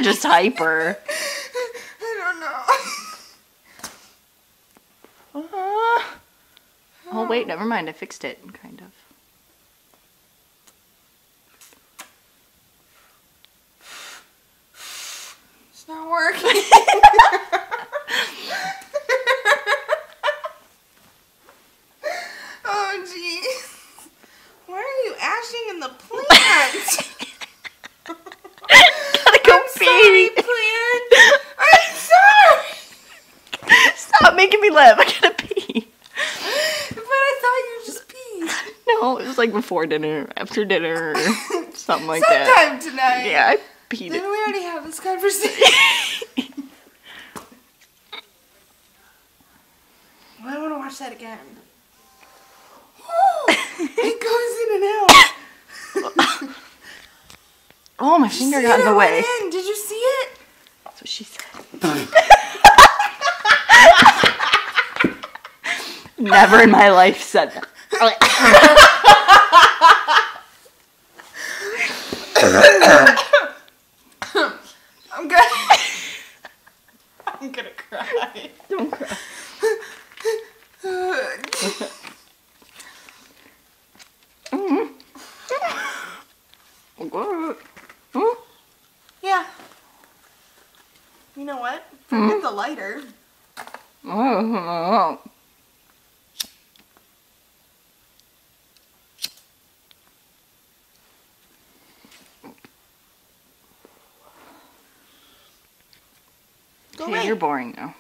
just hyper. I don't know. Oh, wait, never mind. I fixed it, kind of. It's not working. Oh, jeez. Why are you ashing in the plant? Gotta go pee. Sorry, plant. I'm sorry. Stop making me laugh. I gotta pee. But I thought you just peed. No, it was like before dinner, after dinner, or something like that. Sometime tonight. Yeah, I peed Didn't it. we already have this conversation? I want to watch that again. Oh, it goes in and out. Oh, my finger got in the way. Did you see it? That's what she said. Never in my life said that. I'm gonna cry. Don't cry. Yeah. You know what? Forget the lighter. Go Okay, away. you're boring now.